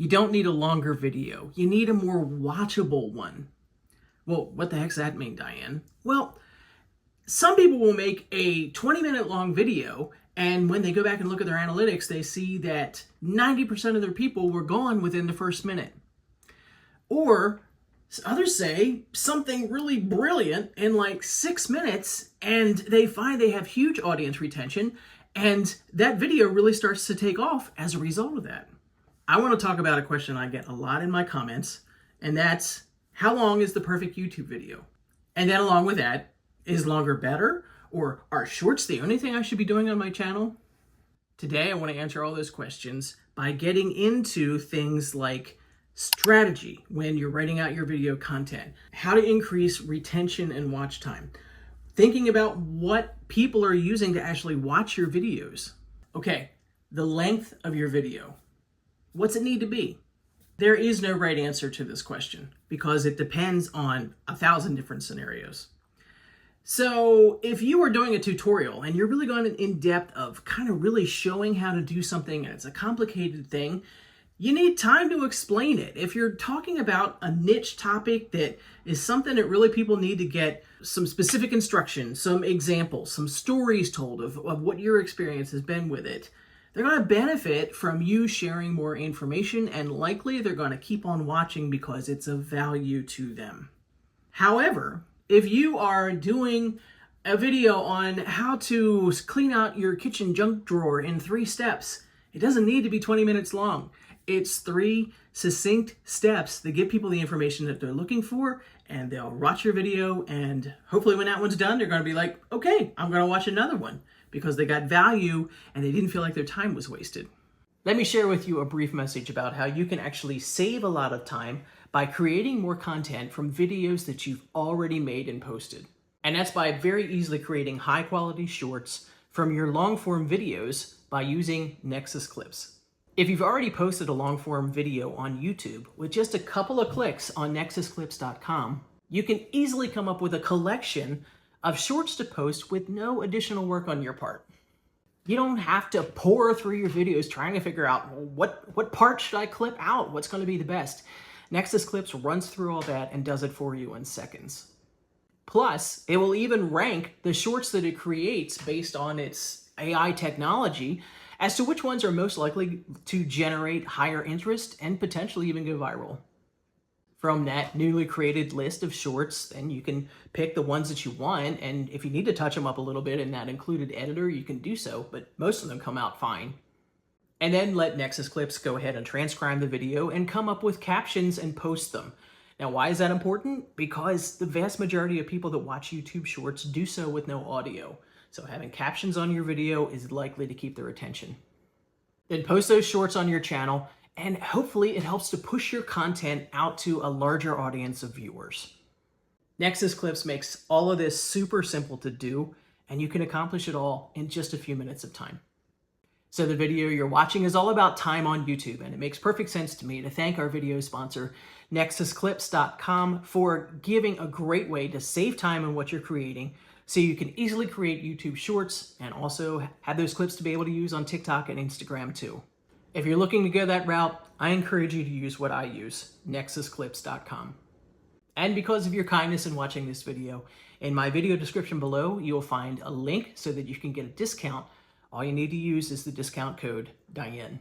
You don't need a longer video. You need a more watchable one. Well, what the heck does that mean, Diane? Well, some people will make a 20-minute long video, and when they go back and look at their analytics, they see that 90% of their people were gone within the first minute. Or others say something really brilliant in like 6 minutes, and they find they have huge audience retention, and that video really starts to take off as a result of that. I want to talk about a question I get a lot in my comments, and that's, how long is the perfect YouTube video? And then along with that, is longer better? Or are shorts the only thing I should be doing on my channel? Today, I want to answer all those questions by getting into things like strategy when you're writing out your video content, how to increase retention and watch time, thinking about what people are using to actually watch your videos. Okay, the length of your video. What's it need to be? There is no right answer to this question because it depends on 1,000 different scenarios. So if you are doing a tutorial and you're really going in depth of kind of really showing how to do something and it's a complicated thing, you need time to explain it. If you're talking about a niche topic that is something that really people need to get some specific instruction, some examples, some stories told of what your experience has been with it, they're going to benefit from you sharing more information, and likely they're going to keep on watching because it's of value to them. However, if you are doing a video on how to clean out your kitchen junk drawer in 3 steps, it doesn't need to be 20 minutes long. It's 3 succinct steps that give people the information that they're looking for, and they'll watch your video, and hopefully when that one's done, they're going to be like, okay, I'm going to watch another one, because they got value and they didn't feel like their time was wasted. Let me share with you a brief message about how you can actually save a lot of time by creating more content from videos that you've already made and posted. And that's by very easily creating high quality shorts from your long form videos by using Nexus Clips. If you've already posted a long form video on YouTube, with just a couple of clicks on nexusclips.com, you can easily come up with a collection of shorts to post with no additional work on your part. You don't have to pore through your videos trying to figure out what part should I clip out, what's going to be the best. Nexus Clips runs through all that and does it for you in seconds. Plus, it will even rank the shorts that it creates based on its AI technology as to which ones are most likely to generate higher interest and potentially even go viral. From that newly created list of shorts, then you can pick the ones that you want, and if you need to touch them up a little bit in that included editor, you can do so, but most of them come out fine. And then let Nexus Clips go ahead and transcribe the video and come up with captions and post them. Now, why is that important? Because the vast majority of people that watch YouTube Shorts do so with no audio. So having captions on your video is likely to keep their attention. Then post those shorts on your channel, and hopefully it helps to push your content out to a larger audience of viewers. Nexus Clips makes all of this super simple to do, and you can accomplish it all in just a few minutes of time. So the video you're watching is all about time on YouTube, and it makes perfect sense to me to thank our video sponsor, nexusclips.com, for giving a great way to save time in what you're creating so you can easily create YouTube Shorts and also have those clips to be able to use on TikTok and Instagram too. If you're looking to go that route, I encourage you to use what I use, nexusclips.com. And because of your kindness in watching this video, in my video description below, you'll find a link so that you can get a discount. All you need to use is the discount code Diane.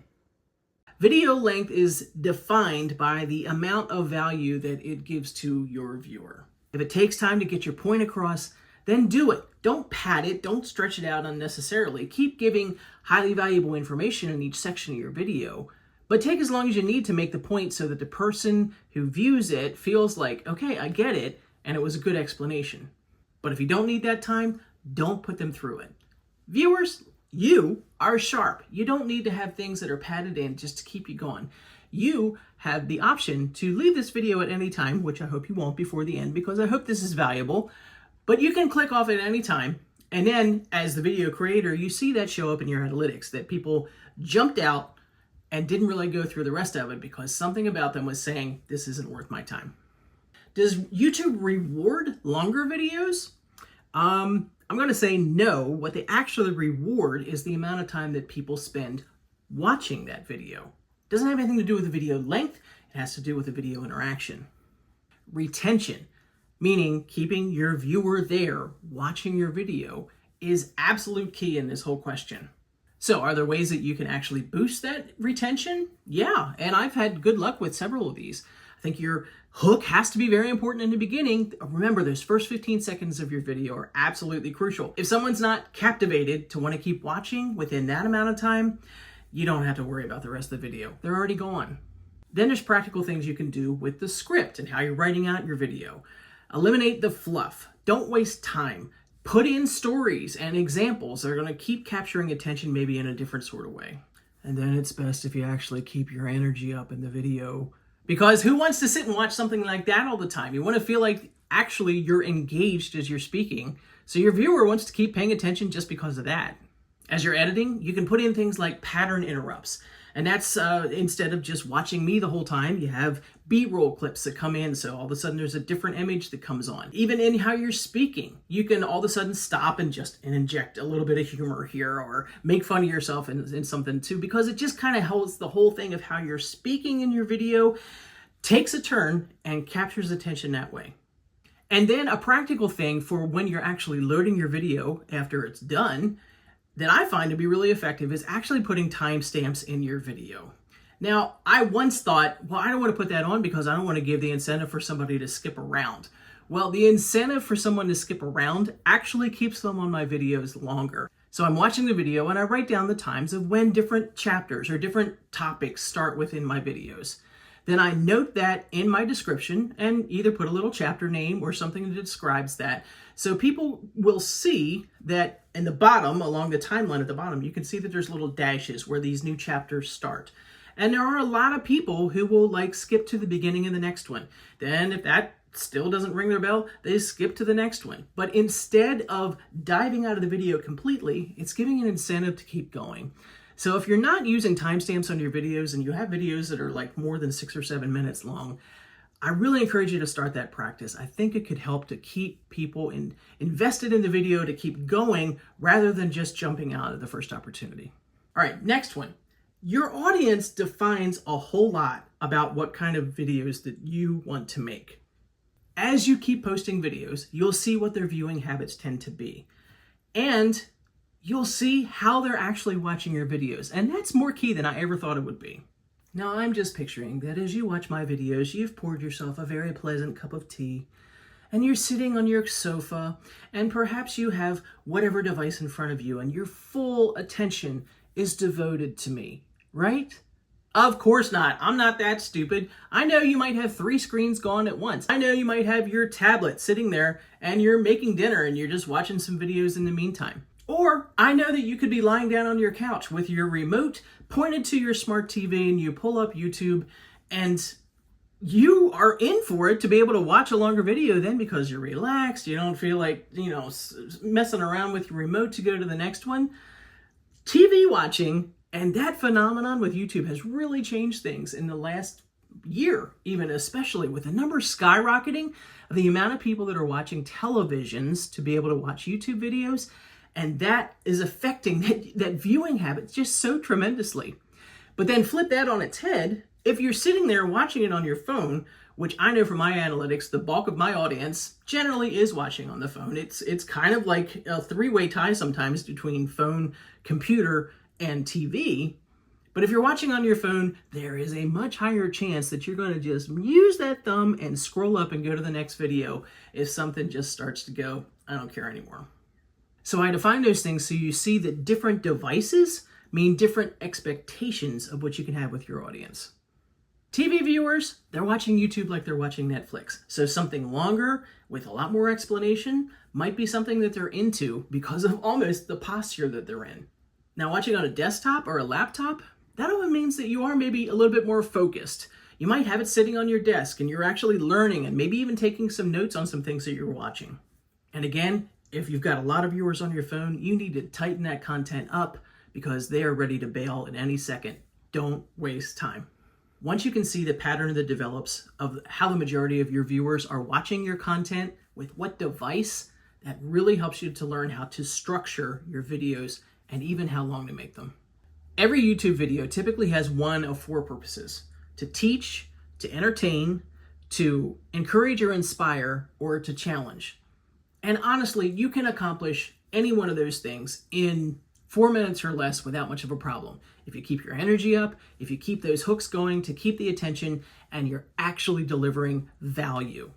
Video length is defined by the amount of value that it gives to your viewer. If it takes time to get your point across, then do it. Don't pad it. Don't stretch it out unnecessarily. Keep giving highly valuable information in each section of your video, but take as long as you need to make the point so that the person who views it feels like, okay, I get it, and it was a good explanation. But if you don't need that time, don't put them through it. Viewers, you are sharp. You don't need to have things that are padded in just to keep you going. You have the option to leave this video at any time, which I hope you won't before the end because I hope this is valuable. But you can click off at any time, and then as the video creator, you see that show up in your analytics, that people jumped out and didn't really go through the rest of it because something about them was saying, this isn't worth my time. Does YouTube reward longer videos? I'm going to say no. What they actually reward is the amount of time that people spend watching that video. Doesn't have anything to do with the video length. It has to do with the video interaction. Retention, meaning keeping your viewer there watching your video, is absolute key in this whole question. So are there ways that you can actually boost that retention? Yeah, and I've had good luck with several of these. I think your hook has to be very important in the beginning. Remember, those first 15 seconds of your video are absolutely crucial. If someone's not captivated to want to keep watching within that amount of time, you don't have to worry about the rest of the video. They're already gone. Then there's practical things you can do with the script and how you're writing out your video. Eliminate the fluff. Don't waste time. Put in stories and examples that are going to keep capturing attention, maybe in a different sort of way. And then it's best if you actually keep your energy up in the video, because who wants to sit and watch something like that all the time? You want to feel like actually you're engaged as you're speaking. So your viewer wants to keep paying attention just because of that. As you're editing, you can put in things like pattern interrupts. And that's instead of just watching me the whole time, you have B-roll clips that come in. So all of a sudden there's a different image that comes on. Even in how you're speaking, you can all of a sudden stop and just inject a little bit of humor here, or make fun of yourself in something too, because it just kind of holds the whole thing of how you're speaking in your video, takes a turn and captures attention that way. And then a practical thing for when you're actually loading your video after it's done that I find to be really effective is actually putting timestamps in your video. Now, I once thought, well, I don't want to put that on because I don't want to give the incentive for somebody to skip around. Well, the incentive for someone to skip around actually keeps them on my videos longer. So I'm watching the video and I write down the times of when different chapters or different topics start within my videos. Then I note that in my description and either put a little chapter name or something that describes that. So people will see that in the bottom, along the timeline at the bottom, you can see that there's little dashes where these new chapters start. And there are a lot of people who will skip to the beginning of the next one. Then if that still doesn't ring their bell, they skip to the next one. But instead of diving out of the video completely, it's giving an incentive to keep going. So if you're not using timestamps on your videos and you have videos that are more than 6 or 7 minutes long, I really encourage you to start that practice. I think it could help to keep people invested in the video, to keep going rather than just jumping out at the first opportunity. All right, next one. Your audience defines a whole lot about what kind of videos that you want to make. As you keep posting videos, you'll see what their viewing habits tend to be. And you'll see how they're actually watching your videos. And that's more key than I ever thought it would be. Now, I'm just picturing that as you watch my videos, you've poured yourself a very pleasant cup of tea, and you're sitting on your sofa, and perhaps you have whatever device in front of you, and your full attention is devoted to me, right? Of course not. I'm not that stupid. I know you might have 3 screens going at once. I know you might have your tablet sitting there, and you're making dinner, and you're just watching some videos in the meantime. Or I know that you could be lying down on your couch with your remote pointed to your smart TV and you pull up YouTube and you are in for it to be able to watch a longer video then because you're relaxed. You don't feel like, messing around with your remote to go to the next one. TV watching and that phenomenon with YouTube has really changed things in the last year, even especially with the numbers skyrocketing of the amount of people that are watching televisions to be able to watch YouTube videos. And that is affecting that viewing habit just so tremendously. But then flip that on its head. If you're sitting there watching it on your phone, which I know from my analytics, the bulk of my audience generally is watching on the phone. It's kind of like a 3-way tie sometimes between phone, computer, and TV. But if you're watching on your phone, there is a much higher chance that you're going to just use that thumb and scroll up and go to the next video if something just starts to go, I don't care anymore. So I define those things so you see that different devices mean different expectations of what you can have with your audience. TV viewers, they're watching YouTube like they're watching Netflix. So something longer with a lot more explanation might be something that they're into because of almost the posture that they're in. Now, watching on a desktop or a laptop, that often means that you are maybe a little bit more focused. You might have it sitting on your desk and you're actually learning and maybe even taking some notes on some things that you're watching. And again, if you've got a lot of viewers on your phone, you need to tighten that content up because they are ready to bail at any second. Don't waste time. Once you can see the pattern that develops of how the majority of your viewers are watching your content with what device, that really helps you to learn how to structure your videos and even how long to make them. Every YouTube video typically has one of four purposes: to teach, to entertain, to encourage or inspire, or to challenge. And honestly, you can accomplish any one of those things in 4 minutes or less without much of a problem. If you keep your energy up, if you keep those hooks going to keep the attention, and you're actually delivering value.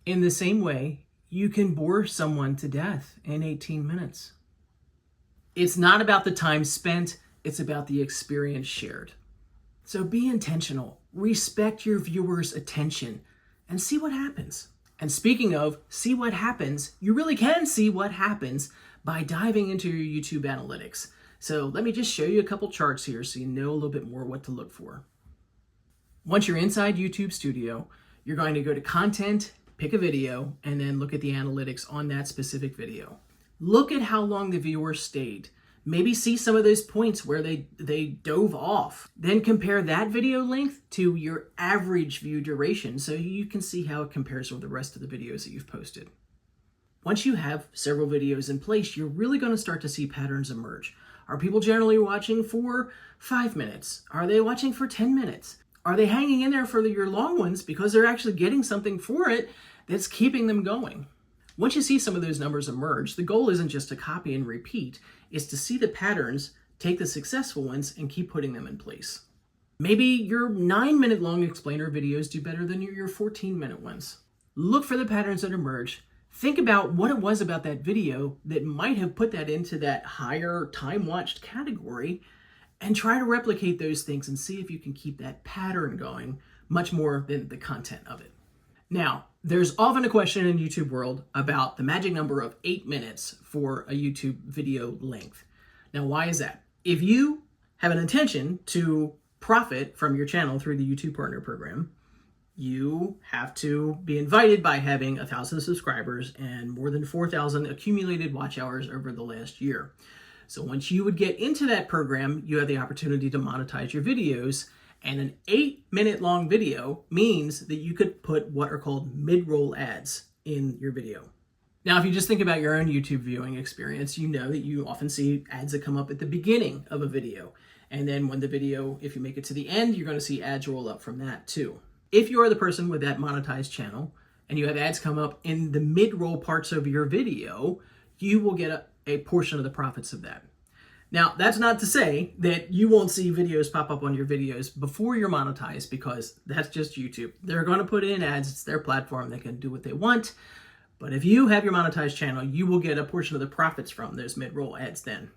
In the same way, you can bore someone to death in 18 minutes. It's not about the time spent, it's about the experience shared. So be intentional, respect your viewers' attention, and see what happens. And speaking of see what happens, you really can see what happens by diving into your YouTube analytics. So let me just show you a couple charts here so you know a little bit more what to look for. Once you're inside YouTube Studio, you're going to go to Content, pick a video, and then look at the analytics on that specific video. Look at how long the viewer stayed. Maybe see some of those points where they dove off. Then compare that video length to your average view duration so you can see how it compares with the rest of the videos that you've posted. Once you have several videos in place, you're really going to start to see patterns emerge. Are people generally watching for 5 minutes? Are they watching for 10 minutes? Are they hanging in there for your long ones because they're actually getting something for it that's keeping them going? Once you see some of those numbers emerge, the goal isn't just to copy and repeat, it's to see the patterns, take the successful ones, and keep putting them in place. Maybe your 9-minute long explainer videos do better than your 14-minute ones. Look for the patterns that emerge. Think about what it was about that video that might have put that into that higher time watched category, and try to replicate those things and see if you can keep that pattern going much more than the content of it. Now, there's often a question in YouTube world about the magic number of 8 minutes for a YouTube video length. Now, why is that? If you have an intention to profit from your channel through the YouTube Partner Program, you have to be invited by having 1,000 subscribers and more than 4,000 accumulated watch hours over the last year. So once you would get into that program, you have the opportunity to monetize your videos. And an 8-minute long video means that you could put what are called mid-roll ads in your video. Now, if you just think about your own YouTube viewing experience, you know that you often see ads that come up at the beginning of a video. And then when the video, if you make it to the end, you're going to see ads roll up from that too. If you are the person with that monetized channel and you have ads come up in the mid-roll parts of your video, you will get a portion of the profits of that. Now, that's not to say that you won't see videos pop up on your videos before you're monetized, because that's just YouTube. They're going to put in ads. It's their platform. They can do what they want. But if you have your monetized channel, you will get a portion of the profits from those mid-roll ads then.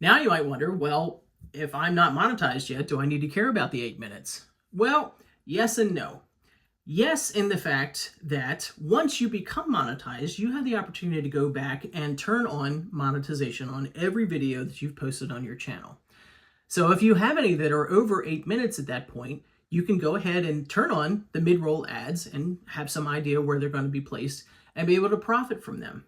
Now you might wonder, well, if I'm not monetized yet, do I need to care about the 8 minutes? Well, yes and no. Yes, in the fact that once you become monetized, you have the opportunity to go back and turn on monetization on every video that you've posted on your channel. So if you have any that are over 8 minutes at that point, you can go ahead and turn on the mid-roll ads and have some idea where they're going to be placed and be able to profit from them.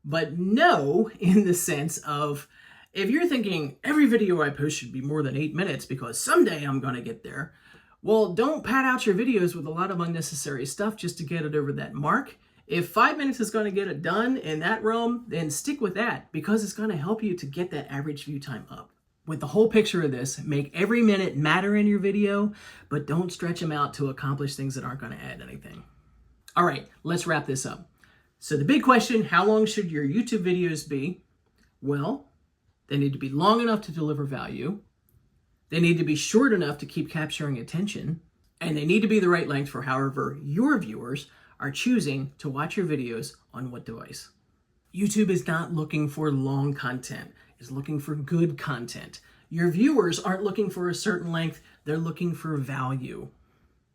But no, in the sense of, if you're thinking every video I post should be more than 8 minutes because someday I'm going to get there, well, don't pad out your videos with a lot of unnecessary stuff just to get it over that mark. If 5 minutes is going to get it done in that realm, then stick with that, because it's going to help you to get that average view time up. With the whole picture of this, make every minute matter in your video, but don't stretch them out to accomplish things that aren't going to add anything. All right, let's wrap this up. So the big question, how long should your YouTube videos be? Well, they need to be long enough to deliver value. They need to be short enough to keep capturing attention, and they need to be the right length for however your viewers are choosing to watch your videos on what device. YouTube is not looking for long content. It's looking for good content. Your viewers aren't looking for a certain length. They're looking for value.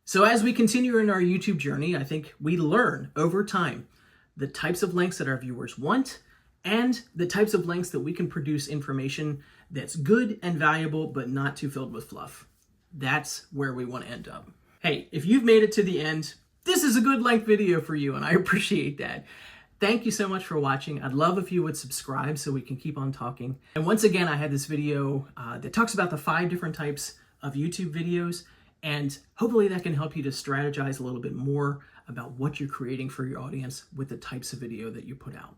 So as we continue in our YouTube journey, I think we learn over time the types of lengths that our viewers want and the types of lengths that we can produce information that's good and valuable, but not too filled with fluff. That's where we want to end up. Hey, if you've made it to the end, this is a good length video for you, and I appreciate that. Thank you so much for watching. I'd love if you would subscribe so we can keep on talking. And once again, I had this video that talks about the 5 different types of YouTube videos, and hopefully that can help you to strategize a little bit more about what you're creating for your audience with the types of video that you put out.